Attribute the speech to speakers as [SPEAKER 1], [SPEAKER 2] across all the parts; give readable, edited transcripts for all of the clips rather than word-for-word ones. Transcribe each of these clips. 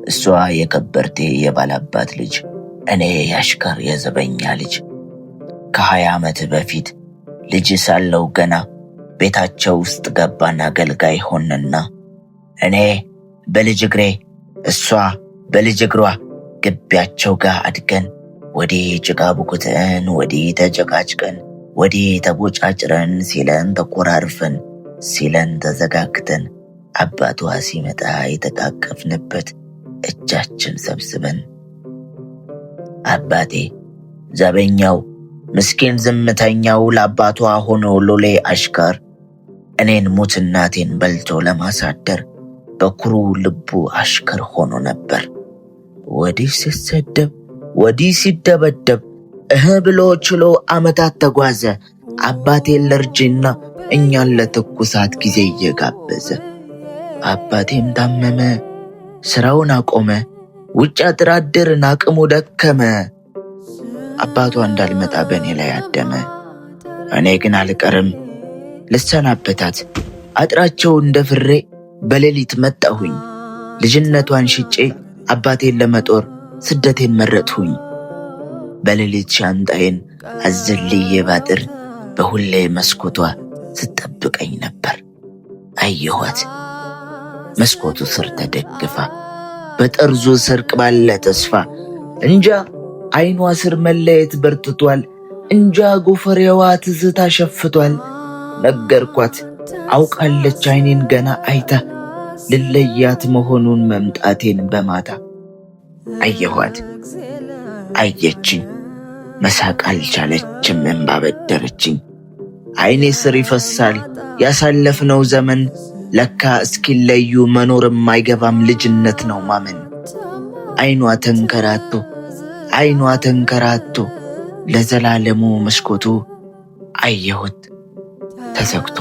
[SPEAKER 1] እሷ የከበርቴ የባላባት ልጅ፣ እኔ ያሽከር የዘበኛ ልጅ። ከ20 ዓመት በፊት ልጅ ሳለው ገና ቤታቸው ውስጥ ገባን አገልጋይ ሆንና እኔ በልጅ እግሬ እሷ በልጅ እግሯ ግቢያቸው ጋር አድገን ወዲህ ጭቃ ቡክተን ወዲህ ተጨቃጭቀን ወዲህ ተቦጫጭረን ሲለን ተኮራርፈን ሲለን ተዘጋግተን አባቷ ሲመጣ የተቃቀፍንበት እጃችን ሰብስበን አባቴ ዘበኛው ምስኪን ዝምተኛው ለአባቷ ሆኖ ሎሌ አሽከር እኔን ሙት እናቴን በልቶ ለማሳደር በኩሩ ልቡ አሽከር ሆኖ ነበር። ወዲህ ሲሰደብ ወዲህ ሲደበደብ ብሎ ችሎ ዓመታት ተጓዘ። አባቴን ለርጅና እኛን ለትኩሳት ጊዜ እየጋበዘ አባቴም ታመመ፣ ስራውን አቆመ፣ ውጭ አጥራድርን አቅሙ ደከመ። አባቷ እንዳልመጣ በእኔ ላይ አደመ። እኔ ግን አልቀርም ልሰናበታት አጥራቸው እንደፍሬ በሌሊት መጣሁኝ። ልጅነቷን ሽጬ አባቴን ለመጦር ስደቴን መረጥሁኝ። በሌሊት ሻንጣዬን አዘልዬ ባጥር በሁሌ መስኮቷ ስትጠብቀኝ ነበር። አየኋት መስኮቱ ስር ተደግፋ በጠርዙ ስር ባለ ተስፋ። እንጃ አይኗ ስር መለየት በርትቷል፣ እንጃ ጎፈሬዋ ትዝታ ሸፍቷል። ነገርኳት አውቃለች አይኔን ገና አይታ ልለያት መሆኑን መምጣቴን በማታ። አየኋት አየችኝ መሳቅ አልቻለችም እንባ በደረችኝ። አይኔ ስር ይፈሳል ያሳለፍነው ዘመን፣ ለካ እስኪለዩ መኖርም አይገባም ልጅነት ነው ማመን። አይኗ ተንከራቶ ለዘላለሙ መስኮቱ አየሁት ተዘግቶ።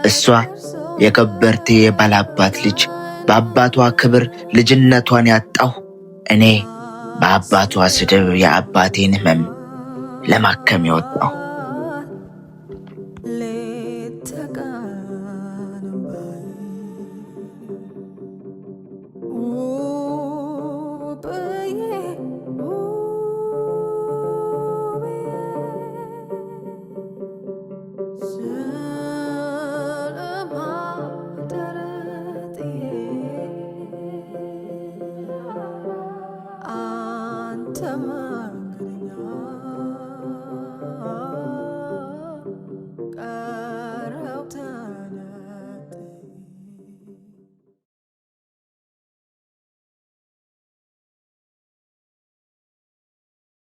[SPEAKER 1] እሷ የከበርቴ የባላባት ልጅ በአባቷ ክብር ልጅነቷን ያጣሁ እኔ በአባቷ ስድብ የአባቴን ህመም ለማከም የወጣሁ።
[SPEAKER 2] Summer